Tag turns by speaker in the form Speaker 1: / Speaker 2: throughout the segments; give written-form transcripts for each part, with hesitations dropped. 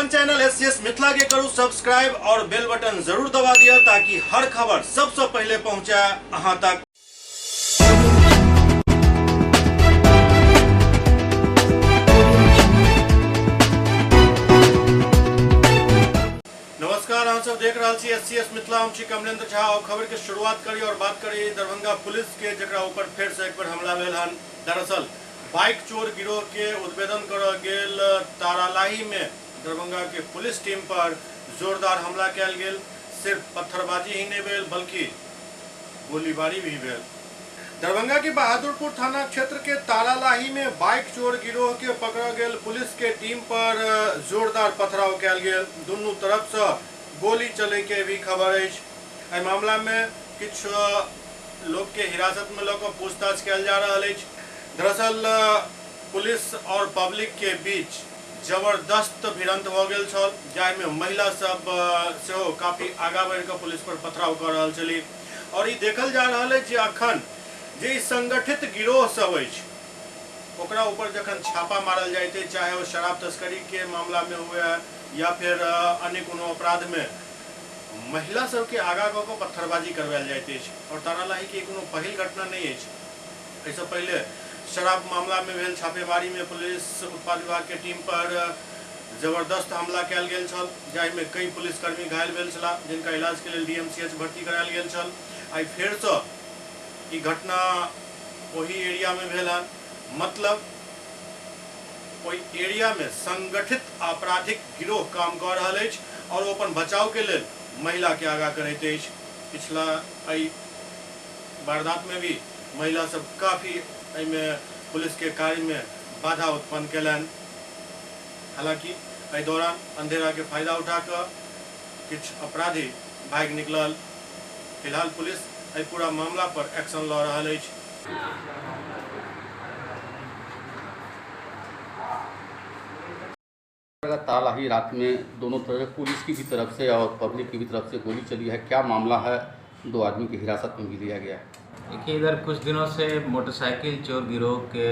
Speaker 1: अपन channel SCS Mithila के करू subscribe और बेल बटन जरूर दबा दिया ताकि हर खबर सबसे पहले पहुंचे अहां तक। नमस्कार, हम सब देख रहा छी एससीएस मिथिला। हम छी कमलेंद्र झा और खबर के शुरुआत करी और बात करी दरभंगा पुलिस के, जकरा ऊपर फिर से एक बार हमला भेल हन। दरअसल बाइक चोर गिरोह के उद्भेदन करल गेल तारालाही में दरभंगा के पुलिस टीम पर जोरदार हमला कयल गेल। सिर्फ पत्थरबाजी ही नहीं भेल बल्कि गोलीबारी भी भेल। दरभंगा के बहादुरपुर थाना क्षेत्र के तारालाही में बाइक चोर गिरोह के पकड़ल गेल पुलिस के टीम पर जोरदार पथराव कयल गेल। दुनू तरफ से गोली चले के भी खबर है। एहि मामला में किछ लोग के हिरासत में लऽ कऽ पूछताछ कयल जा रहा है। दरअसल पुलिस और पब्लिक के बीच जबरदस्त भिड़ंत हो गया छल, जाहि में महिला सब सेहो काफी आगा बढ़ कर पुलिस पर पथराव कर रहल छली। और ये देखल जा रहा है जे अखन जे संगठित गिरोह सब अछि ओकरा ऊपर जखन छापा मारल जाते, चाहे वो शराब तस्करी के मामला में हुए या फिर अन्य कोनो अपराध में, महिला सब के आगा कऽ कऽ पत्थरबाजी करवायल जाइत अछि। और तारालाही के कोनो पहिल घटना नहीं अछि। एहिसँ पहले शराब मामला में भेल छापेमारी में पुलिस उत्पाद विभाग के टीम पर जबरदस्त हमला कयल गेल छल, जाहि में कई पुलिसकर्मी घायल भेल छलाह, जिनका इलाज के लिए डीएमसीएच भर्ती करायल गेल छल। आई फेर से ई घटना वही एरिया में भेल हन। मतलब ओई एरिया में संगठित आपराधिक गिरोह काम कर रहा है और वो अपन बचाव के लिए महिला के आगा करैत अछि। पिछला एहि वारदात में भी महिला सब काफी में पुलिस के कार्य में बाधा उत्पन्न कैलन। हालांकि एहि दौरान अंधेरा के फायदा उठाकर किछ अपराधी भाग निकलल। फिलहाल पुलिस एहि पूरा मामला पर एक्शन लऽ रहल अछि।
Speaker 2: तारालाही रात में दोनों तरफ, पुलिस की भी तरफ से और पब्लिक की भी तरफ से गोली चली है। क्या मामला है? दो आदमी की हिरासत में भी लिया गया है।
Speaker 3: देखिए, इधर कुछ दिनों से मोटरसाइकिल चोर गिरोह के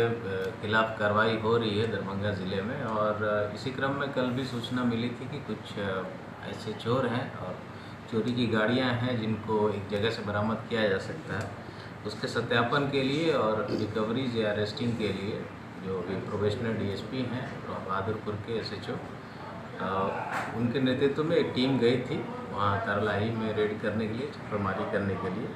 Speaker 3: खिलाफ कार्रवाई हो रही है दरभंगा ज़िले में, और इसी क्रम में कल भी सूचना मिली थी कि कुछ ऐसे चोर हैं और चोरी की गाड़ियां हैं जिनको एक जगह से बरामद किया जा सकता है। उसके सत्यापन के लिए और रिकवरीज या अरेस्टिंग के लिए जो भी प्रोबेशनर डीएसपी हैं बहादुरपुर के एसएचओ, उनके नेतृत्व में एक टीम गई थी वहाँ तारालाही में रेड करने के लिए, छापेमारी करने के लिए।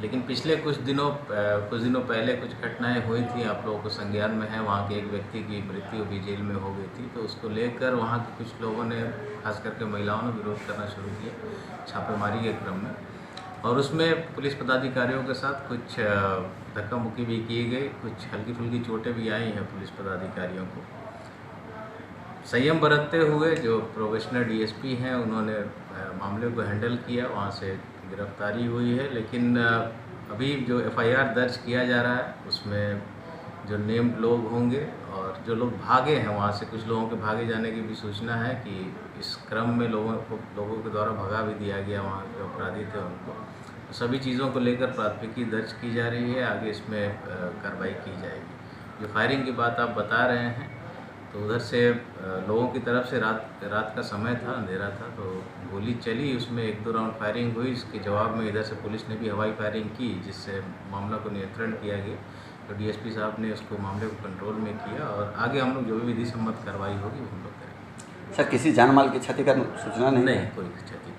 Speaker 3: लेकिन पिछले कुछ दिनों पहले कुछ घटनाएं हुई थी, आप लोगों को संज्ञान में है। वहाँ के एक व्यक्ति की मृत्यु भी जेल में हो गई थी, तो उसको लेकर वहाँ के कुछ लोगों ने, खास करके महिलाओं ने, विरोध करना शुरू किया छापेमारी के क्रम में। और उसमें पुलिस पदाधिकारियों के साथ कुछ धक्का मुक्की भी की गई, कुछ हल्की फुल्की चोटें भी आई हैं पुलिस पदाधिकारियों को। संयम बरतते हुए जो प्रोबेशनर डीएसपी हैं उन्होंने मामले को हैंडल किया, वहाँ से गिरफ्तारी हुई है। लेकिन अभी जो एफआईआर दर्ज किया जा रहा है उसमें जो नेम्ड लोग होंगे और जो लोग भागे हैं, वहाँ से कुछ लोगों के भागे जाने की भी सूचना है कि इस क्रम में लोगों के द्वारा भगा भी दिया गया वहाँ जो अपराधी थे उनको। तो सभी चीज़ों को लेकर प्राथमिकी दर्ज की जा रही है, आगे इसमें कार्रवाई की जाएगी। जो फायरिंग की बात आप बता रहे हैं, तो उधर से लोगों की तरफ से रात का समय था, अंधेरा था, तो गोली चली, उसमें एक दो राउंड फायरिंग हुई। इसके जवाब में इधर से पुलिस ने भी हवाई फायरिंग की, जिससे मामला को नियंत्रण किया गया। तो डीएसपी साहब ने उसको मामले को कंट्रोल में किया और आगे हम लोग जो भी विधि सम्मत कार्रवाई होगी वो हम लोग करेंगे।
Speaker 2: सर, किसी जान माल की क्षति का सूचना नहीं?
Speaker 3: कोई क्षति।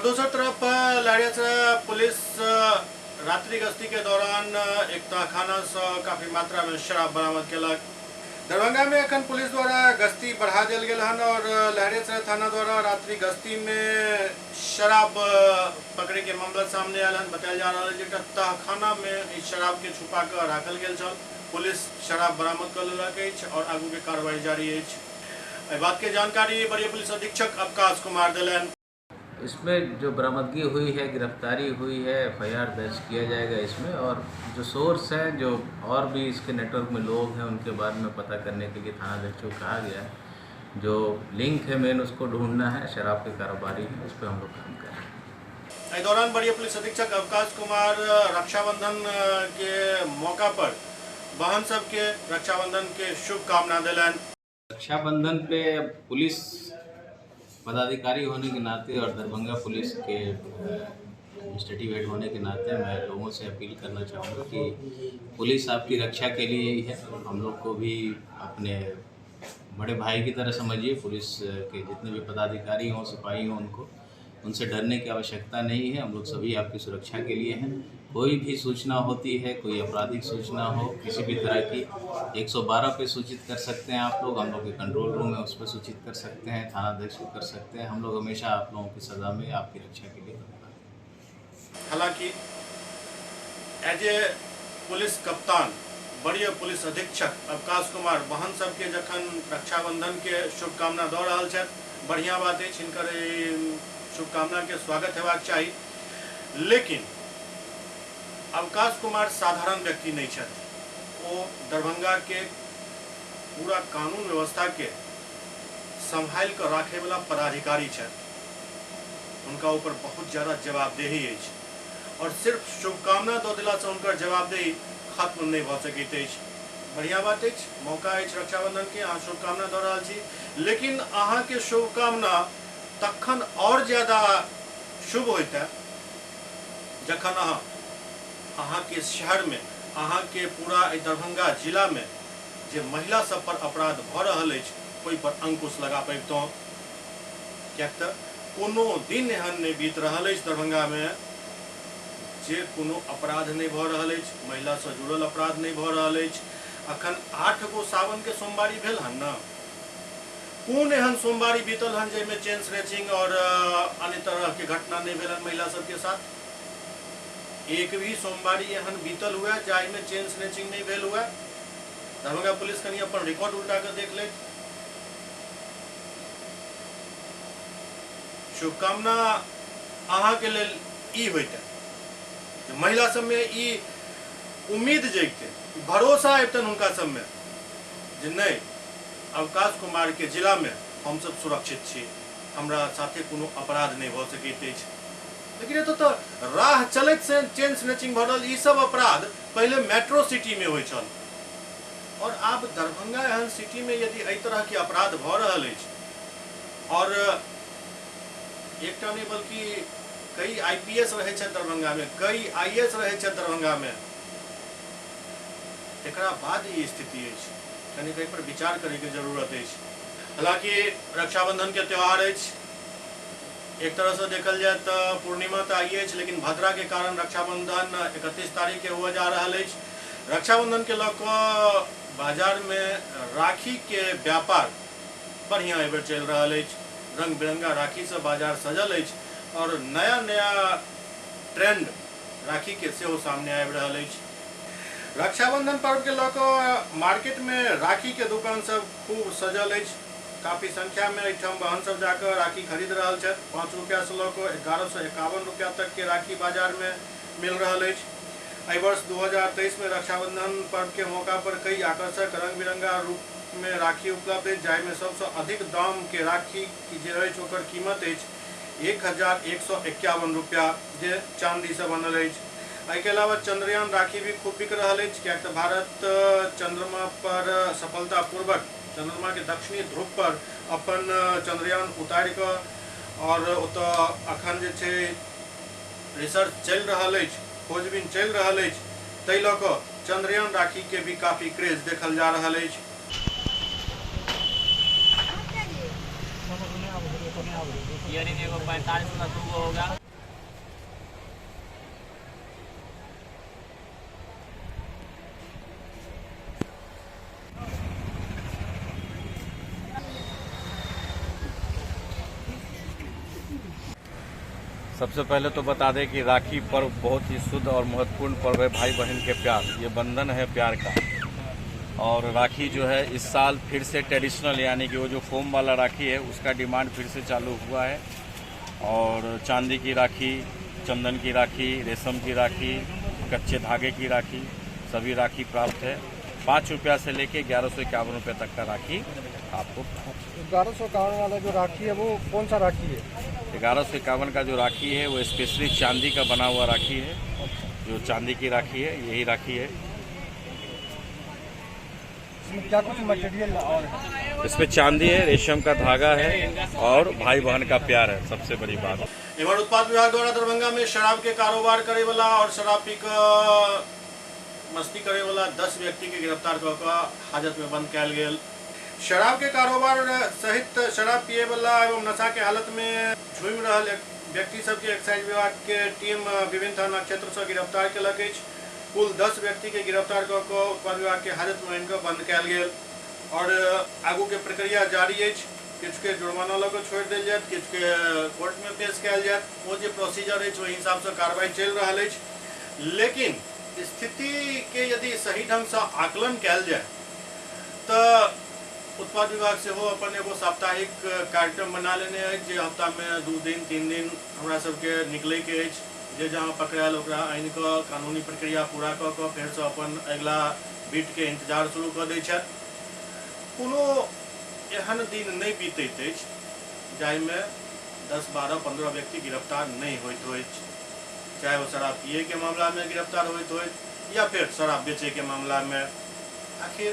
Speaker 1: दूसरी तरफ लहरिया पुलिस रात्रि गश्ती के दौरान एक तहखाना से काफी मात्रा में शराब बरामद कयलक। दरभंगा में अखन पुलिस द्वारा गश्ती बढ़ा दिल गया हन और लहरिया थाना द्वारा रात्रि गश्ती में शराब पकड़े के मामला सामने आयल हन। बताया जा रहा है कि तहखाना में इस शराब के छुपा कर राखल गेल छल। पुलिस शराब बरामद कर लेलक अछि और आगू के कार्रवाई जारी अछि। एहि बात के जानकारी वरीय पुलिस अधीक्षक अवकाश कुमार देलन।
Speaker 3: इसमें जो बरामदगी हुई है, गिरफ्तारी हुई है, एफआईआर दर्ज किया जाएगा इसमें। और जो सोर्स हैं, जो और भी इसके नेटवर्क में लोग हैं, उनके बारे में पता करने के लिए थाना अध्यक्ष को कहा गया है। जो लिंक है मेन उसको ढूंढना है, शराब के कारोबारी हैं, उस पर हम लोग काम कर रहे हैं।
Speaker 1: इस दौरान वरीय पुलिस अधीक्षक अवकाश कुमार रक्षाबंधन के मौका पर बहन सबके रक्षाबंधन के शुभकामना दिलन।
Speaker 3: रक्षाबंधन पे पुलिस पदाधिकारी होने के नाते और दरभंगा पुलिस के एडमिनिस्ट्रेटिव हेड होने के नाते मैं लोगों से अपील करना चाहूँगा कि पुलिस आपकी रक्षा के लिए ही है। हम लोग को भी अपने बड़े भाई की तरह समझिए। पुलिस के जितने भी पदाधिकारी हों, सिपाही हों, उनसे डरने की आवश्यकता नहीं है। हम लोग सभी आपकी सुरक्षा के लिए हैं। कोई भी सूचना होती है, कोई आपराधिक सूचना हो किसी भी तरह की, 112 पे सूचित कर सकते हैं आप लोग। हम लोग के कंट्रोल रूम है, उस पर सूचित कर सकते हैं, थाना अध्यक्ष को कर सकते हैं। हम लोग हमेशा आप लोगों की सदा में आपकी रक्षा के लिए तत्पर हैं।
Speaker 1: हालांकि एज ए पुलिस कप्तान, वरीय पुलिस अधीक्षक अवकाश कुमार बहन सबके जखन रक्षाबंधन के शुभकामना दऽ रहल छथि, बढ़िया बात है, हिनकर शुभकामना के स्वागत हेबाक चाही। लेकिन अवकाश कुमार साधारण व्यक्ति नहीं छथि, वो दरभंगा के पूरा कानून व्यवस्था के संभाल कर राखे वाला पदाधिकारी छथि। उनका ऊपर बहुत ज़्यादा जवाबदेही है और सिर्फ शुभकामना दऽ देला से उनकर जवाबदेही खत्म नहीं भऽ सकैत अछि। बढ़िया बात अछि, मौका अछि रक्षाबंधन के, अहाँ शुभकामना दऽ रहल छी, लेकिन अहाँ के शुभकामना तखन और ज्यादा शुभ होता जखन अहाँ के शहर में, अहाँ के पूरा दरभंगा जिला में जे महिला सब पर अपराध भऽ रहल अछि ओहि पर अंकुश लगा पैबतहुँ। किएक तऽ कोनो दिन एहन नहीं बीत रहल अछि दरभंगा में जे कोनो अपराध नहीं भऽ रहल अछि, महिला से जुड़ल अपराध नहीं भऽ रहल अछि। अखन 8 गो सावन के सोमवारी भेल हन न, कोन एहन सोमवारी बीतल हन जाहिमे चेन स्नैचिंग और अन्य तरह के घटना नहीं भेल हन महिला सबके साथ। एक भी सोमवारी एहन बीतल हुआ जाहि में चेन स्नैचिंग नहीं भेल हुआ। दरभंगा पुलिस कनी अपन रिकॉर्ड उल्टा कर देख ले। शुभकामना अहाँ के लेल ई होइते, महिला सब में ई उम्मीद जगते, भरोसा अबतन उनका सब में जे नहीं अवकाश कुमार के जिला में हम सब सुरक्षित छी, हमरा साथे कोनो अपराध नहीं भऽ सकैत अछि। लेकिन ये तो राह चलत से चेन स्नैचिंग भरल ई सब अपराध पहले मेट्रो सिटी में होय छल, और आब दरभंगा एहन सिटी में यदि एहि तरह के अपराध भऽ रहल अछि और एकटा नहीं बल्कि कई आईपीएस रहे छथि दरभंगा में, कई आईएएस रहे छथि दरभंगा में, एकरा बाद ई स्थिति अछि, कनी कहीं पर विचार करे के जरूरत अछि। हालांकि रक्षाबंधन के त्यौहार अछि, एक तरह से देखल जाए तो पूर्णिमा तो आई है, लेकिन भद्रा के कारण रक्षाबंधन 31 तारीख के हुआ जा रहा है। रक्षाबंधन के लऽ कऽ बाजार में राखी के व्यापार बढ़िया एबर चल रहा है। रंग बिरंगा राखी से बाजार सजल है और नया नया ट्रेंड राखी के सेहो सामने आबि रहल अछि। रक्षाबंधन पर्व के लऽ कऽ मार्केट में राखी के दुकान सब खूब सजल अछि। काफी संख्या में एहिठाम बहन सब जाकर राखी खरीद रहल छथि। 5 रुपया से लऽ कऽ 1151 रुपया तक के राखी बाजार में मिल रहल अछि। एहि वर्ष 2023 में रक्षाबंधन पर्व के मौका पर कई आकर्षक रंग बिरंगा रूप में राखी उपलब्ध है, जाहिमे सबसे अधिक दाम के राखी जे अछि ओकर कीमत अछि 1151 रुपया, जे चांदी से बनल अछि। एहि के अलावा चंद्रयान राखी भी खूब बिक रहा है, कियाक तऽ भारत चंद्रमा पर सफलतापूर्वक चंद्रमा के दक्षिणी ध्रुव पर अपन चंद्रयान उतारि कऽ और ओतऽ अखन जे छै रिसर्च चल रहा है, खोजबीन चल रहा है, ताहि लऽ कऽ चंद्रयान राखी के भी काफी क्रेज देखल जा रहा है।
Speaker 4: देखो 45 का 2 होगा।
Speaker 5: सबसे पहले तो बता दें कि राखी पर्व बहुत ही शुद्ध और महत्वपूर्ण पर्व है। भाई बहन के प्यार, ये बंधन है प्यार का। और राखी जो है इस साल फिर से ट्रेडिशनल यानी कि वो जो फोम वाला राखी है उसका डिमांड फिर से चालू हुआ है। और चांदी की राखी, चंदन की राखी, रेशम की राखी, कच्चे धागे की राखी, सभी राखी प्राप्त है। 5 रुपया से लेके 1151 रुपये तक का राखी आपको।
Speaker 6: 1151 वाला जो राखी है वो कौन सा राखी है?
Speaker 5: 1151 का जो राखी है वो स्पेशली चांदी का बना हुआ राखी है, जो चांदी की राखी है, यही राखी है।
Speaker 6: इसमें क्या कुछ मटेरियल और है?
Speaker 5: इसमें चांदी है, रेशम का धागा है और भाई बहन का प्यार है, सबसे बड़ी बात।
Speaker 1: एम्हर उत्पाद विभाग द्वारा दरभंगा में शराब के कारोबार करे वाला और शराब पी कऽ मस्ती करे वाला 10 व्यक्ति के गिरफ्तार कऽ कऽ हाजत में बंद कयल गेल। शराब के कारोबार सहित शराब पिए वाला एवं नशा के हालत में झूमि रहल व्यक्ति सबके एक्साइज विभाग के टीम विभिन्न थाना क्षेत्र से गिरफ्तार केलक अछि। कुल 10 व्यक्ति के गिरफ्तार कऽ कऽ उत्पाद विभाग के हाजत में इनका बंद कयल गेल और आगू के प्रक्रिया जारी अछि। किछु के जुर्माना लऽ कऽ छोड़ि देल जायत, किछु के कोर्ट में पेश कयल जायत। वो जे प्रोसीजर अछि ओहि हिसाब से कार्रवाई चलि रहल अछि। लेकिन स्थिति के यदि सही ढंग से आकलन कयल जाय तऽ उत्पाद विभाग से हो अपन एगो साप्ताहिक कार्यक्रम बना लेने है जे हफ्ता में 2 दिन 3 दिन हमरा सबके निकले के अछि। जे जहाँ पकड़ायल ओकरा आनि कऽ कानूनी प्रक्रिया पूरा कऽ कऽ फेर से अपन अगिला बीट के इंतजार शुरू कऽ दै छथि। कोनो एहन दिन नहीं बीतैत अछि जाहिमे 10, 12, 15 व्यक्ति गिरफ्तार नहीं होइत होइत, चाहे वो शराब पिए के मामला में गिरफ्तार होइत होइत या फिर शराब बेचे के मामला में। आखिर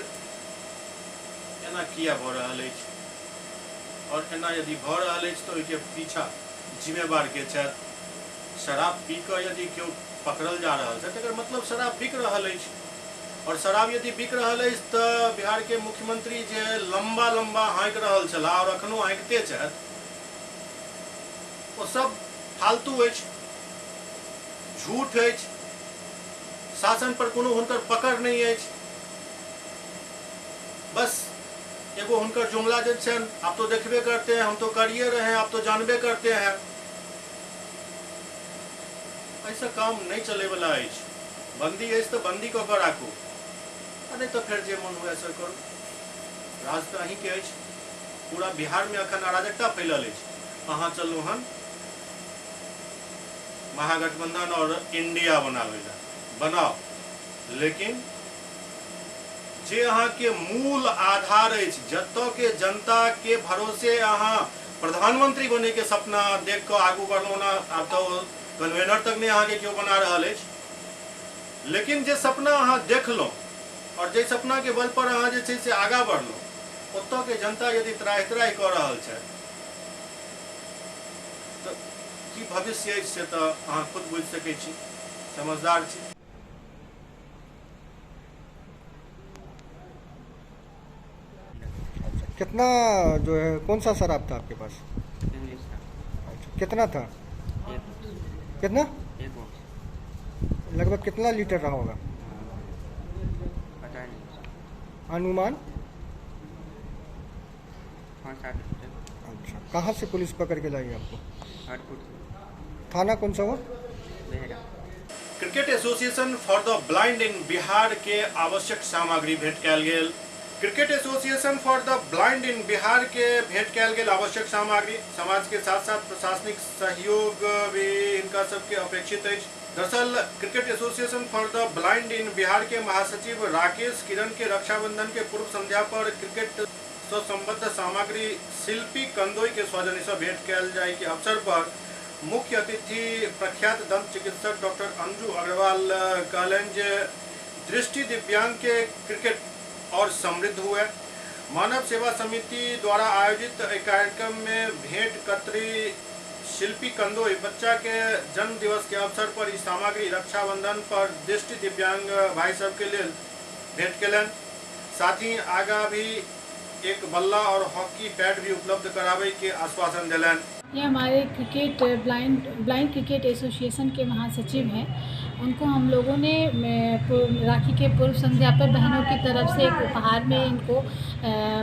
Speaker 1: एना किया भऽ रहल अछि और एना यदि भऽ रहल अछि तऽ ओहिके पीछा जिम्मेवार के छथि? शराब पी कऽ यदि केओ पकड़ल जा रहल छै तकर मतलब शराब बिक रहल अछि और शराब यदि बिक रहल अछि तऽ बिहार के मुख्यमंत्री जे लंबा लंबा हाँकि रहल छलाह और अखनो हाँकिते छथि ओ सब फालतू अछि, झूठ अछि, शासन पर कोनो हुनकर पकड़ नहीं अछि। बस एगो हुनकर जुमला जे छनि, आप तो देखबे करते हैं, हम तो करिए रहे हैं, आप तो जानबे करते हैं। ऐसा काम नहीं चले वाला अछि। बंदी अछि तो बंदी कऽ कऽ राखू, नहीं तो फिर जे मन हुए से करू। राज तो अहीं के अछि। पूरा बिहार में अखन अराजकता फैलल अछि। अहाँ चलू हन महागठबंधन और इंडिया बनावे ला, बनाओ, लेकिन जे अहाँ के मूल आधार अछि, जतऽ के जनता के भरोसे अहाँ प्रधानमंत्री बने के सपना देख कऽ आगू बढ़लहुँ ना। आब तो कन्वेनर तक नहीं अहाँ के क्यों बना रहल अछि। लेकिन जे सपना अहाँ देखलहुँ और जे सपना के बल पर अहाँ जे छै से आगाँ बढ़लहुँ, ओतऽ के जनता यदि त्राहि त्राहि कऽ रहल छै तऽ की भविष्य अछि से तऽ अहाँ खुद बुझि सकै छी, समझदार छी।
Speaker 6: कितना जो है कौन सा शराब था आपके पास?
Speaker 7: इंग्लिश का
Speaker 6: अच्छा, कितना था? कितना?
Speaker 7: 1 बॉक्स।
Speaker 6: लगभग कितना लीटर रहा होगा
Speaker 7: पता नहीं,
Speaker 6: अनुमान?
Speaker 7: 5-7 लीटर।
Speaker 6: अच्छा, कहाँ से पुलिस पकड़ के लाई आपको?
Speaker 7: हरपुर से।
Speaker 6: थाना कौन सा हुआ?
Speaker 7: Behra.
Speaker 1: Cricket association for the blind in Bihar के आवश्यक सामग्री भेंट कयल गेल। Cricket association for the blind in Bihar के भेंट कयल गेल आवश्यक सामग्री समाज के साथ साथ प्रशासनिक सहयोग भी इनका सबके अपेक्षित अछि। दरअसल cricket association for the blind in Bihar के महासचिव राकेश किरण के रक्षाबंधन के पूर्व संध्या पर क्रिकेट से संबद्ध सामग्री शिल्पी कंदोई के सौजन्य से भेंट कयल जाय के अवसर पर मुख्य अतिथि प्रख्यात दंत चिकित्सक डॉक्टर अंजू अग्रवाल कहलनि जे दृष्टि दिव्यांग के क्रिकेट और समृद्ध हुए। मानव सेवा समिति द्वारा आयोजित एक कार्यक्रम में भेंट कतरी शिल्पी कंदोई बच्चा के जन्म दिवस के अवसर पर इस सामग्री रक्षाबंधन पर दृष्टि दिव्यांग भाई सब के लिए भेंट केलन। साथ ही आगा भी एक बल्ला और हॉकी पैड भी उपलब्ध करावे के आश्वासन दिलन।
Speaker 8: ये हमारे ब्लाइंड क्रिकेट एसोसिएशन के महासचिव हैं। उनको हम लोगों ने राखी के पूर्व संध्या पर बहनों की तरफ से एक उपहार में इनको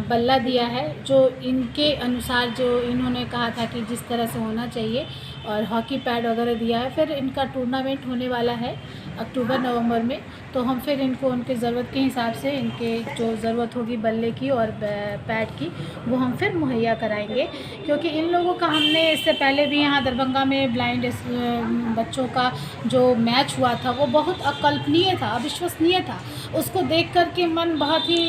Speaker 8: बल्ला दिया है, जो इनके अनुसार जो इन्होंने कहा था कि जिस तरह से होना चाहिए, और हॉकी पैड वगैरह दिया है। फिर इनका टूर्नामेंट होने वाला है अक्टूबर-नवंबर में, तो हम फिर इनको उनके ज़रूरत के हिसाब से इनके जो ज़रूरत होगी बल्ले की और पैड की वो हम फिर मुहैया कराएंगे। क्योंकि इन लोगों का हमने इससे पहले भी यहाँ दरभंगा में ब्लाइंड बच्चों का जो मैच हुआ था वो बहुत अकल्पनीय था, अविश्वसनीय था। उसको देख कर के मन बहुत ही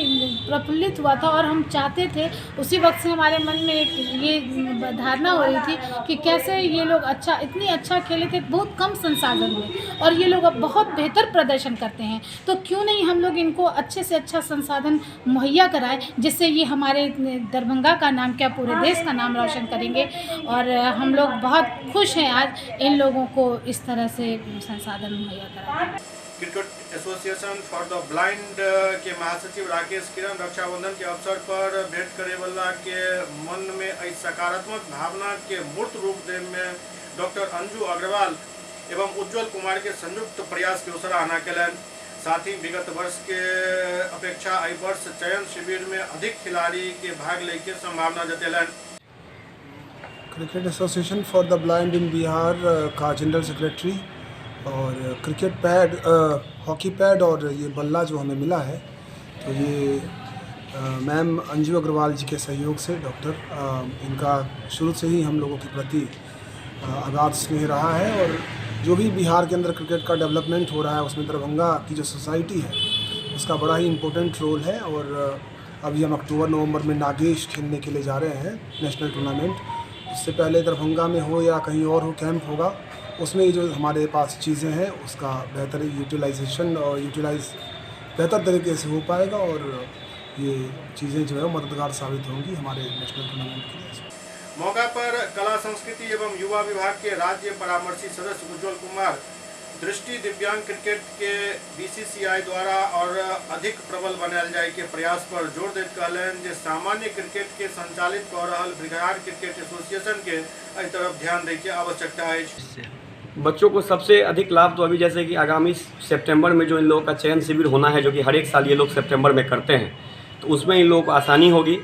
Speaker 8: प्रफुल्लित हुआ था और हम चाहते थे, उसी वक्त से हमारे मन में एक ये धारणा हो रही थी कि कैसे ये लोग इतनी अच्छा खेले थे बहुत कम संसाधन में, और ये लोग अब बहुत बहुत बेहतर प्रदर्शन करते हैं, तो क्यों नहीं हम लोग इनको अच्छे से अच्छा संसाधन मुहैया कराएं, जिससे ये हमारे दरभंगा का नाम क्या पूरे देश का नाम रोशन करेंगे। और हम लोग बहुत खुश हैं आज इन लोगों को इस तरह से संसाधन मुहैया कराएं।
Speaker 1: Cricket association for the blind के महासचिव राकेश किरण रक्षाबंधन के अवसर पर भेंट करे वाला के मन में एक सकारात्मक भावना के मूर्त रूप देने में डॉक्टर अंजू अग्रवाल एवं उज्जवल कुमार के संयुक्त प्रयास की सराहना कलन। साथ ही विगत वर्ष के अपेक्षा एहि वर्ष चयन शिविर में अधिक खिलाड़ी के भाग लेके संभावना जतेलन।
Speaker 6: Cricket association for the blind in Bihar का जनरल सेक्रेटरी और क्रिकेट पैड, हॉकी पैड और ये बल्ला जो हमें मिला है, तो ये मैम अंजू अग्रवाल जी के सहयोग से डॉक्टर इनका शुरू से ही हम लोगों के प्रति अगाध स्नेह रहा है। और जो भी बिहार के अंदर क्रिकेट का डेवलपमेंट हो रहा है उसमें दरभंगा की जो सोसाइटी है उसका बड़ा ही इम्पोर्टेंट रोल है। और अभी हम अक्टूबर-नवंबर में नागेश खेलने के लिए जा रहे हैं नेशनल टूर्नामेंट। उससे पहले दरभंगा में हो या कहीं और हो कैंप होगा, उसमें जो हमारे पास चीज़ें हैं उसका बेहतर यूटिलाइजेशन और बेहतर तरीके से हो पाएगा और ये चीज़ें जो है मददगार साबित होंगी हमारे नेशनल टूर्नामेंट के लिए।
Speaker 1: मौका पर कला संस्कृति एवं युवा विभाग के राज्य परामर्शी सदस्य उज्जवल कुमार दृष्टि दिव्यांग क्रिकेट के बीसीसीआई द्वारा और अधिक प्रबल बनायल जाए के प्रयास पर जोर देते कहलन जे सामान्य क्रिकेट के संचालित कर रहल बिहार क्रिकेट एसोसिएशन के एहि तरफ ध्यान दे के आवश्यकता है।
Speaker 9: बच्चों को सबसे अधिक लाभ तो अभी जैसे कि आगामी सितंबर में जो इन लोगों का चयन शिविर होना है, जो कि हर एक साल ये लोग सितंबर में करते हैं, तो उसमें इन लोगों को आसानी होगी।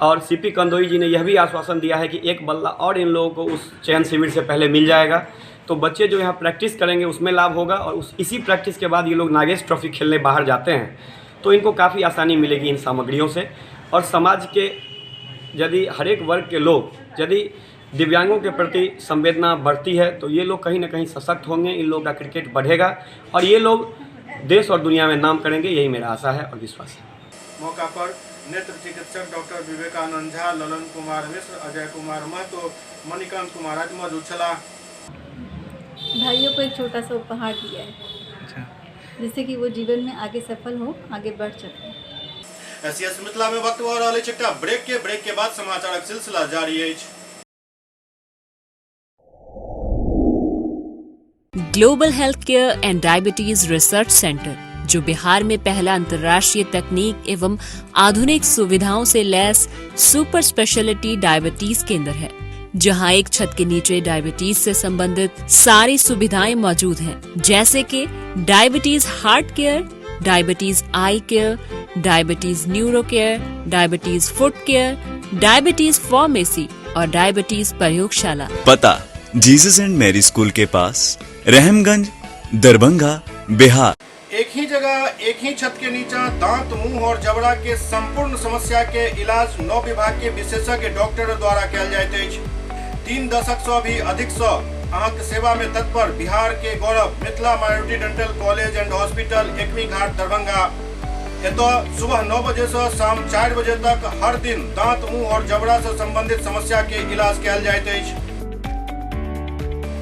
Speaker 9: और सीपी कंदोई जी ने यह भी आश्वासन दिया है कि एक बल्ला और इन लोगों को उस चयन शिविर से पहले मिल जाएगा, तो बच्चे जो यहाँ प्रैक्टिस करेंगे उसमें लाभ होगा। और इसी प्रैक्टिस के बाद ये लोग नागेश ट्रॉफी खेलने बाहर जाते हैं तो इनको काफ़ी आसानी मिलेगी इन सामग्रियों से। और समाज के यदि हर एक वर्ग के लोग यदि दिव्यांगों के प्रति संवेदना बढ़ती है तो ये लोग कहीं ना कहीं सशक्त होंगे, इन लोगों का क्रिकेट बढ़ेगा और ये लोग देश और दुनिया में नाम करेंगे, यही मेरा आशा है और विश्वास है।
Speaker 1: मौका पर नेत्र चिकित्सक डॉक्टर विवेकानंद झा, ललन कुमार मिश्र, अजय कुमार महतो, मणिकांत कुमार आज मौजूद छला।
Speaker 10: भाइयों को एक छोटा सा उपहार दिया है जिससे कि वो जीवन में आगे सफल हो, आगे बढ़ सके।
Speaker 1: एसएस मिथिला में वक्त हो रहा है ब्रेक के बाद समाचारक सिलसिला जारी है।
Speaker 11: Global health care and diabetes research centre, जो बिहार में पहला अंतर्राष्ट्रीय तकनीक एवं आधुनिक सुविधाओं से लैस सुपर स्पेशलिटी डायबिटीज केंद्र है, जहां एक छत के नीचे डायबिटीज से संबंधित सारी सुविधाएं मौजूद हैं, जैसे कि diabetes heart care, diabetes eye care, diabetes neuro care, diabetes foot care, diabetes pharmacy और डायबिटीज प्रयोगशाला।
Speaker 12: पता जीसस एंड मैरी स्कूल के पास, रहमगंज, दरभंगा, बिहार।
Speaker 1: एक ही जगह एक ही छत के नीचे दांत, मुंह और जबड़ा के संपूर्ण समस्या के इलाज 9 विभाग के विशेषज्ञ डॉक्टर द्वारा कयल जाइत अछि। 3 दशक से भी अधिक से अहाँक सेवा में तत्पर बिहार के गौरव Mithila minority dental college and hospital, Ekmi Ghat, Darbhanga. एतो सुबह 9 बजे से शाम 4 बजे तक हर दिन दांत, मुंह और जबड़ा से संबंधित समस्या के इलाज कयल जाइत अछि।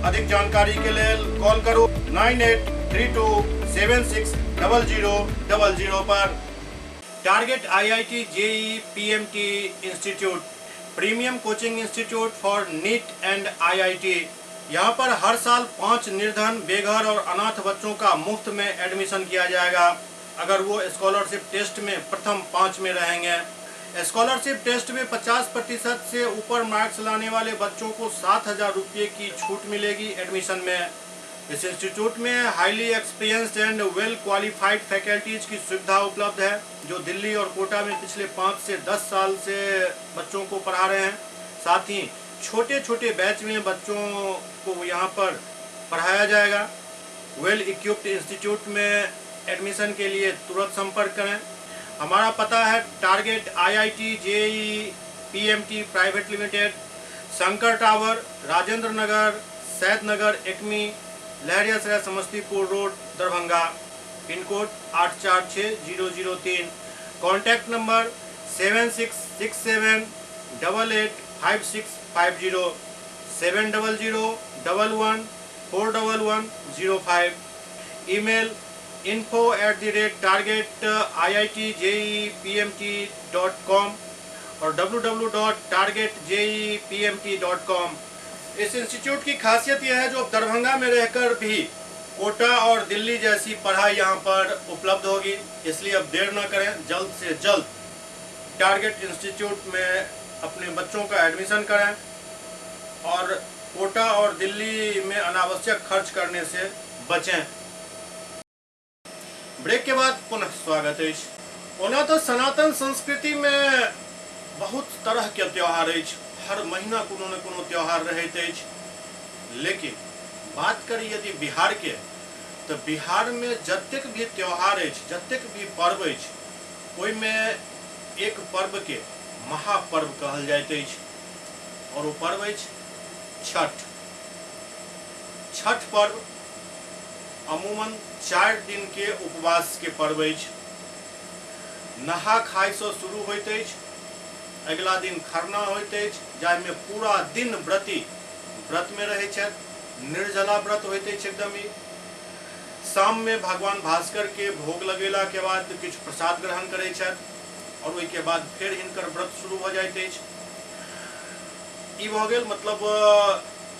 Speaker 1: अधिक जानकारी के लिए कॉल करो 9832760000 पर। Target IIT JEE PMT institute, premium coaching institute for neat and IIT। यहाँ पर हर साल 5 निर्धन, बेघर और अनाथ बच्चों का मुफ्त में एडमिशन किया जाएगा अगर वो स्कॉलरशिप टेस्ट में प्रथम 5 में रहेंगे। स्कॉलरशिप टेस्ट में 50% से ऊपर मार्क्स लाने वाले बच्चों को 7,000 रुपये की छूट मिलेगी एडमिशन में। इस इंस्टीट्यूट में highly experienced and well qualified faculties की सुविधा उपलब्ध है, जो दिल्ली और कोटा में पिछले 5 से 10 साल से बच्चों को पढ़ा रहे हैं। साथ ही छोटे छोटे बैच में बच्चों को यहाँ पर पढ़ाया जाएगा। वेल इक्विप्ड इंस्टीट्यूट में एडमिशन के लिए तुरंत संपर्क करें। हमारा पता है target IIT JEE PMT private limited, Shankar tower, Rajendra Nagar, Said Nagar, Ekmi, Laheriasarai, Samastipur road, Darbhanga. Pin code 846003। Contact number 7667885650, 70011141105। Email info@target.iitjeepmt.com और www.targetjeepmt.com। इस इंस्टीट्यूट की खासियत यह है जो दरभंगा में रहकर भी कोटा और दिल्ली जैसी पढ़ाई यहाँ पर उपलब्ध होगी, इसलिए अब देर न करें, जल्द से जल्द टारगेट इंस्टीट्यूट में अपने बच्चों का एडमिशन करें और कोटा और दिल्ली में अनावश्यक खर्च करने से बचें। ब्रेक के बाद पुनः स्वागत है। ओना तो सनातन संस्कृति में बहुत तरह के त्यौहार अछि, हर महीना कोनो न कोनो त्यौहार रहैत अछि, लेकिन बात करी यदि बिहार के तो बिहार में जतेक भी त्यौहार अछि, जतेक भी पर्व अछि, ओहि में एक पर्व के महापर्व कहल जाइत अछि और वो पर्व अछि छठ। छठ पर्व अमूमन 4 दिन के उपवास के पर्व अछि। नहा खाय से शुरू होइत अछि, अगला दिन खरना होइत अछि, जाहिमे पूरा दिन व्रती व्रत में रहै छथि, निर्जला व्रत होइत अछि एकदम ही। शाम में भगवान भास्कर के भोग लगेला के बाद किछु प्रसाद ग्रहण करै छथि और ओहि के बाद फिर हिनकर व्रत शुरू हो जाइत अछि। ई भऽ गेल मतलब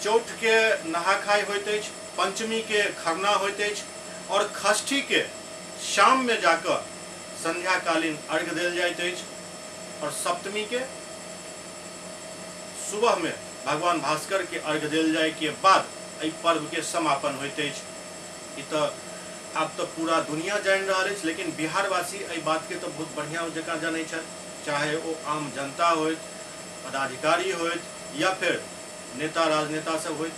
Speaker 1: चौठ के नहा खाय होइत अछि, पंचमी के खरना होइत अछि और षष्ठी के शाम में जाकर संध्याकालीन अर्घ्य देल जाइत अछि और सप्तमी के सुबह में भगवान भास्कर के अर्घ्य देल जाय के बाद एहि पर्व के समापन होइत अछि। ई तो आब तो पूरा दुनिया जान रहा है, लेकिन बिहारवासी एहि बात के तो बहुत बढ़िया जकाँ जानै छथि, चाहे वो आम जनता होइत, पदाधिकारी होइत या फिर नेता राजनेता सब होइत।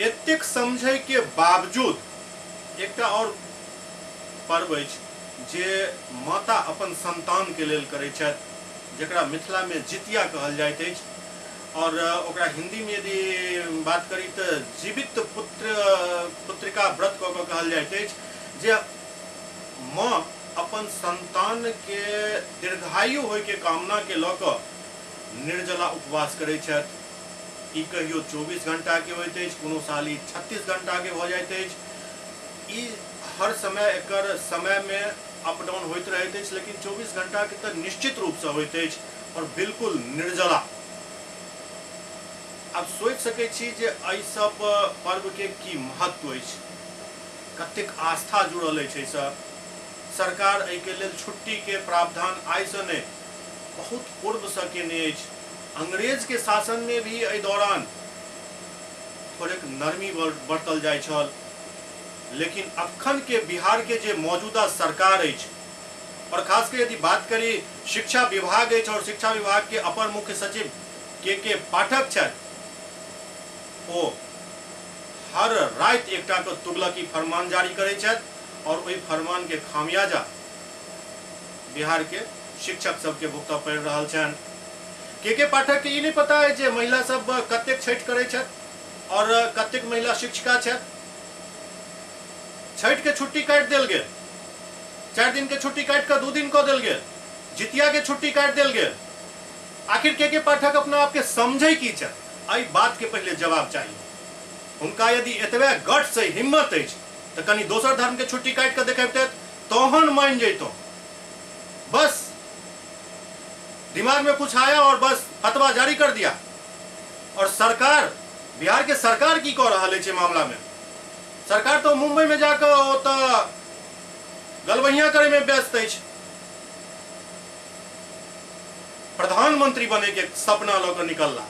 Speaker 1: एतेक समझै के बावजूद एकटा और पर्व अछि जे माता अपन संतान के लेल करै छथि, जकरा मिथिला में जितिया कहल जाइत अछि और ओकरा हिंदी में यदि बात करी तो जीवित पुत्रिका व्रत कऽ कऽ कहल जाइत अछि, जे माँ अपन संतान के दीर्घायु होय के कामना के लऽ कऽ निर्जला उपवास करै छथि। ई कहियो 24 घंटा के होइत अछि, कोनो साल 36 घंटा के भऽ जाइत अछि। ई हर समय एकर समय में अप डाउन होइत रहैत अछि, लेकिन 24 घंटा के तो निश्चित रूप से होइत अछि और बिल्कुल निर्जला। अब सोच सकै छी जे एहि सब पर्व के की महत्व अछि, कतेक आस्था जुड़ल अछि एहिसँ। सरकार एहि के लेल छुट्टी के प्रावधान आइ से नहीं बहुत पूर्व से केने अछि। अंग्रेज के शासन में भी एहि दौरान थोड़ेक नरमी बरतल जाइ छल, लेकिन अखन के बिहार के जे मौजूदा सरकार अछि और खास कर यदि बात करी शिक्षा विभाग अछि और शिक्षा विभाग के अपर मुख्य सचिव के पाठक छथि, ओ हर राति एकटा के तुगलकी फरमान जारी करै छथि और ओहि फरमान के खामियाजा बिहार के शिक्षक सबके भुगतऽ पड़ि रहल छनि। के पाठक के ई नहीं पता है जे महिला सब कतेक छठि करै छथि और कतेक महिला शिक्षिका छथि। छठि के छुट्टी काटि देल गेल, 4 दिन के छुट्टी काटि कऽ 2 दिन कऽ देल गेल, जितिया के छुट्टी काटि देल गेल। आखिर के पाठक अपना आप के समझै की छथि, एहि बात के पहले जवाब चाहिए। हुनका यदि एतबे गट्स से हिम्मत अछि तो कनी दोसर धर्म के छुट्टी काटि कऽ देखैबतथि, तहन मान जैतौं। बस दिमाग में कुछ आया और बस फतवा जारी कर दिया। और सरकार, बिहार के सरकार की कह रहल है मामला में? सरकार तो मुंबई में जाकर तो गलबहिया करे में व्यस्त अछि। प्रधानमंत्री बने के सपना लऽ कऽ निकलला,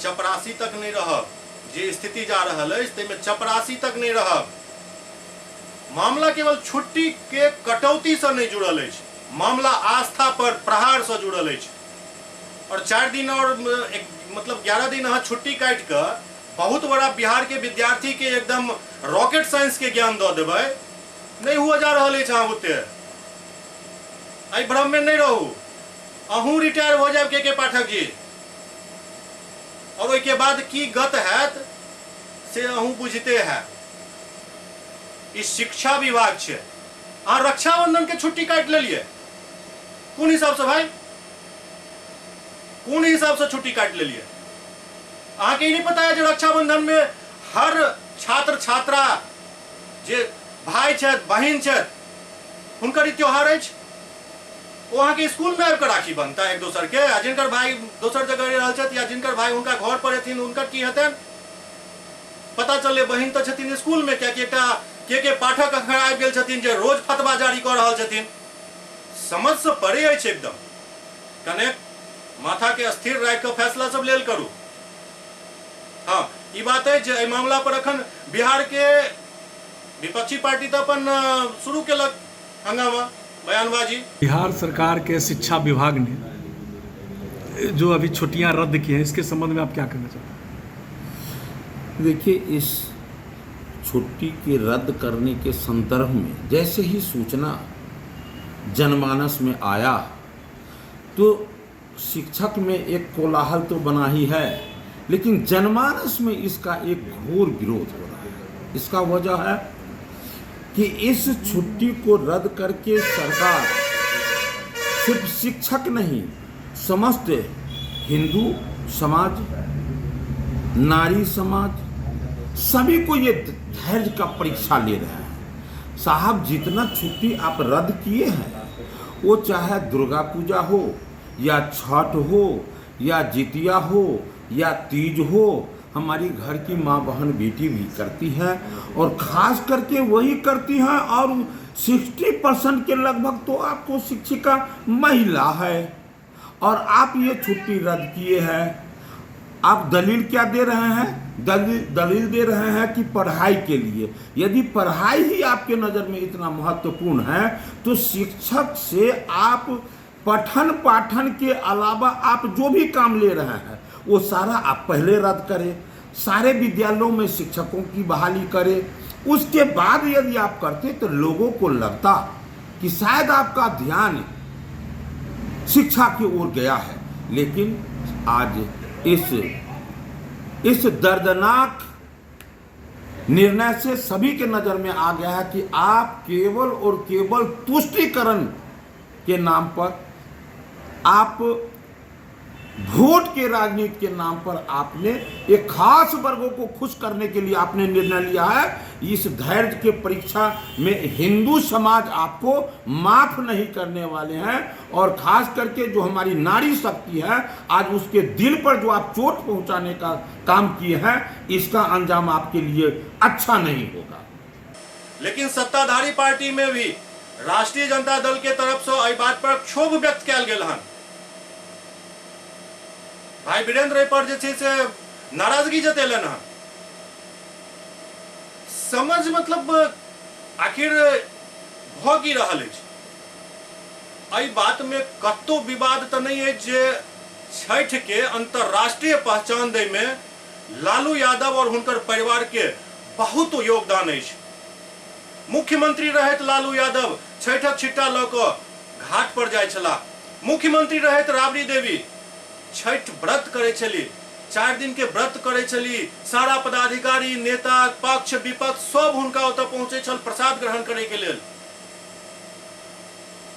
Speaker 1: चपरासी तक नहीं रहब। जे स्थिति जा रहल है ताहिमे चपरासी तक नहीं रहब। मामला केवल छुट्टी के कटौती से नहीं जुड़ल है, मामला आस्था पर प्रहार से जुड़ल है। और 4 दिन और मतलब 11 दिन अहाँ छुट्टी काटि कऽ बहुत बड़ा बिहार के विद्यार्थी के एकदम रॉकेट साइंस के ज्ञान दऽ देबै, नहीं हुआ जा रहल है। अहाँ ओते एहि भ्रम में नहीं रहू। अहूँ रिटायर हो जाए के पाठक जी, और ओहि के बाद की गत हैत से अहूँ बुझते हैं। ई शिक्षा विभाग छै। अहाँ रक्षाबंधन के छुट्टी काटि लेलिए, कोन हिसाब से भाई? कोन हिसाब से छुट्टी काटि लेलिए? अहाँ के नहीं पता है जो रक्षाबंधन में हर छात्र छात्रा जे भाई छथि बहिन छथि हुनकर ई त्योहार अछि, ओ अहाँके स्कूल में आबिकऽ राखी बनता एक दोसर के, आ जिनकर भाई दोसर जगह रहि रहल छथि या जिनकर भाई हुनका घर पर एथिन हुनकर की हेतनि? पता चले बहिन तो छथिन स्कूल में, कियाकि एकटा के पाठक अखन आबि गेल छथिन जे रोज फतवा जारी कऽ रहल छथिन। समझ से परे अछि एकदम। कने माथा के स्थिर राखि कऽ फैसला सब लेल करू। हाँ, ई बात है जे एहि मामला पर अखन बिहार के विपक्षी पार्टी तो अपन शुरू केलक हंगामा बयानबाजी।
Speaker 13: बिहार सरकार के शिक्षा विभाग ने जो अभी छुट्टियां रद्द की हैं, इसके संबंध में आप क्या कहना चाहते हैं?
Speaker 14: देखिए, इस छुट्टी के रद्द करने के संदर्भ में जैसे ही सूचना जनमानस में आया तो शिक्षक में एक कोलाहल तो बना ही है, लेकिन जनमानस में इसका एक घोर विरोध हो रहा है। इसका वजह है कि इस छुट्टी को रद्द करके सरकार सिर्फ शिक्षक नहीं, समस्त हिंदू समाज, नारी समाज, सभी को ये धैर्य का परीक्षा ले रहे हैं। साहब, जितना छुट्टी आप रद्द किए हैं, वो चाहे दुर्गा पूजा हो या छठ हो या जितिया हो या तीज हो, हमारी घर की माँ बहन बेटी भी करती है, और ख़ास करके वही करती हैं। और 60% के लगभग तो आपको शिक्षिका महिला है, और आप ये छुट्टी रद्द किए हैं। आप दलील क्या दे रहे हैं? दलील दे रहे हैं कि पढ़ाई के लिए। यदि पढ़ाई ही आपके नज़र में इतना महत्वपूर्ण है तो शिक्षक से आप पठन पाठन के अलावा आप जो भी काम ले रहे हैं वो सारा आप पहले रद्द करें। सारे विद्यालयों में शिक्षकों की बहाली करें। उसके बाद यदि आप करते तो लोगों को लगता कि शायद आपका ध्यान शिक्षा की ओर गया है। लेकिन आज इस दर्दनाक निर्णय से सभी के नज़र में आ गया है कि आप केवल और केवल तुष्टीकरण के नाम पर, आप वोट के राजनीति के नाम पर आपने एक खास वर्गों को खुश करने के लिए आपने निर्णय लिया है। इस धैर्य के परीक्षा में हिंदू समाज आपको माफ नहीं करने वाले हैं, और खास करके जो हमारी नारी शक्ति है, आज उसके दिल पर जो आप चोट पहुंचाने का काम किए हैं, इसका अंजाम आपके लिए अच्छा नहीं होगा।
Speaker 1: लेकिन सत्ताधारी पार्टी में भी राष्ट्रीय जनता दल के तरफ से एहि बात पर क्षोभ व्यक्त कयल गेल हन। भाई वीरेंद्र पर जे छै से नाराजगी जतेलन हन। समझ मतलब आखिर भ की रहल अछि? एहि बात में कतो विवाद तो नहीं है जे छठ के अंतरराष्ट्रीय पहचान दे में लालू यादव और हुनकर परिवार के बहुत योगदान अछि। मुख्यमंत्री रहत लालू यादव छठक छिट्टा लऽ कऽ घाट पर जाय छला। मुख्यमंत्री रहत राबड़ी देवी छठ व्रत करे छली, 4 दिन के व्रत करे छली। सारा पदाधिकारी नेता पक्ष विपक्ष सब हुनका ओतऽ पहुंचे छल प्रसाद ग्रहण करे के लेल।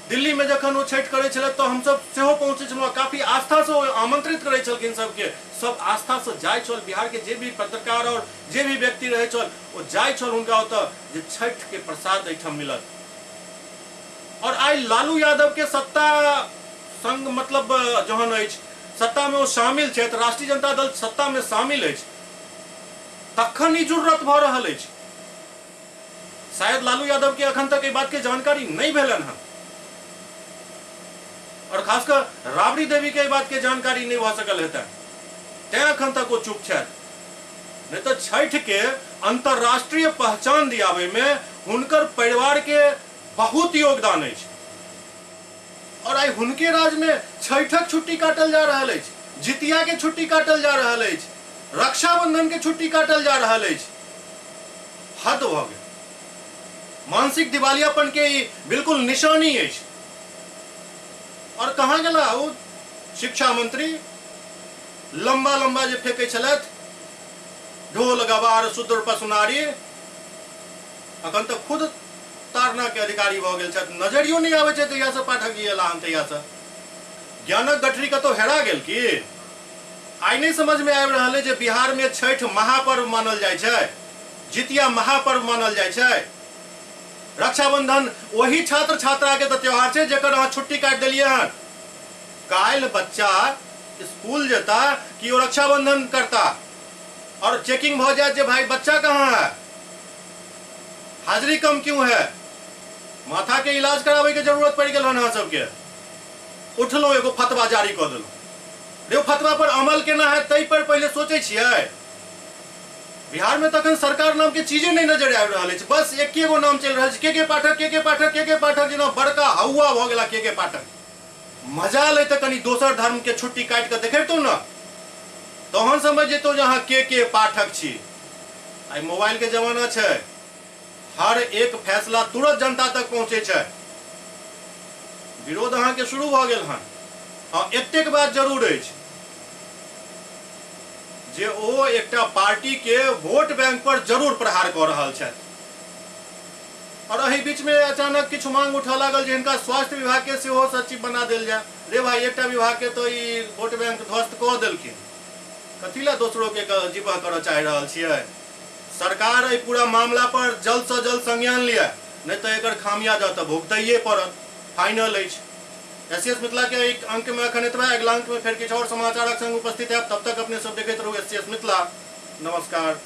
Speaker 1: दिल्ली में जखन वो छठ करे छल तो हम सब सेहो पहुंचे छलहुँ, काफी आस्था से आमंत्रित करे छलखिन सबके। सब आस्था से जाय छल, बिहार के जे भी पत्रकार और जे भी व्यक्ति रहे छल वो जाय छल हुनका ओतऽ जे छठ के प्रसाद एहिठाम मिलत। और आई लालू यादव के सत्ता संग मतलब जहन अछि, सत्ता में वो शामिल छै, राष्ट्रीय जनता दल सत्ता में शामिल अछि, तखन ई जरूरत भ रहल अछि। शायद लालू यादव के अखन तक एहि बात के जानकारी नहीं भेलन हन, और खासकर राबड़ी देवी के बात के जानकारी नहीं भ सकल हेतै, तैं अखन तक वो चुप छथि। नहीं तो छठ के अंतरराष्ट्रीय पहचान दियावे में हुनकर परिवार के बहुत योगदान अछि। और आई हुनके राज में छठक छुट्टी काटल जा रहल अछि, जितिया के छुट्टी काटल जा रहल अछि, रक्षाबंधन के छुट्टी काटल जा रहल अछि। हद भ गेल। मानसिक दिवालियापन के ई बिल्कुल निशानी अछि। और कहाँ गेला ओ शिक्षा मंत्री लंबा लंबा जे फेंकै छलथि, ढोल गवार सुदूर पसुनारी, अखन तक खुद तारना के अधिकारी भ गेल छथि। नजरियो नहीं आवे छै तहिया से पाठक जी एला हन, तहिया से ज्ञानक गठरी कतौ हेरा गेल की? आई नहीं समझ में आबि रहल है जे बिहार में छठ महापर्व मानल जाय छै, जितिया महापर्व मानल जाय छै। रक्षाबंधन वही छात्र छात्रा के त्योहार छै जेकर अहाँ छुट्टी काट देलिए हन। काल्हि बच्चा स्कूल जेता कि वो रक्षाबंधन करता और चेकिंग हो जाए जे भाई बच्चा कहाँ है, हाजिरी कम क्यों है, माथा के इलाज करावे के जरूरत पड़ गल हन। सबके उठलो एगो फतवा जारी कर दिलो, रे फतवा पर अमल केना है तै पर पहले सोचे छियै। बिहार में तखन सरकार नाम के चीजें नहीं नजर आबि रहल अछि, बस एके गो नाम चल रहल छै, के पाठक, के पाठक, के पाठक, जेना बड़का हौवा भ गेला के पाठक। मजा ले तो कनी दोसर धर्म के छुट्टी काट के देखेतो न, तहन समझ जेतो जहां के पाठक छी। आई मोबाइल के जमाना छै, हर एक फैसला तुरंत जनता तक पहुंचे छै। विरोध अहाँ के शुरू भ गेल हन। हाँ, एतेक बात जरूर अछि जे ओ एकटा पार्टी के वोट बैंक पर जरूर प्रहार कऽ रहल छथि। और एहि बीच में अचानक किछु मांग उठा लागल जे हिनका स्वास्थ्य विभाग के सेहो सचिव बना देल जाय। रे भाई, एकटा विभाग के तो ई वोट बैंक ध्वस्त कऽ देलखिन, कथी ला दोसरो के जीवा करऽ चाहि रहल छियै। सरकार एहि पूरा मामला पर जल्द से जल्द संज्ञान लिया, नहीं तो एकर खामियाजा तऽ भुगतैये पड़त। फाइनल अछि। एससीएस मिथिला के एक अंक में अखन एतबा, अगिला अंक में फेर किछु और समाचारक संग उपस्थित हैब। तब तक अपने सब देखैत रहू एससीएस मिथिला। नमस्कार।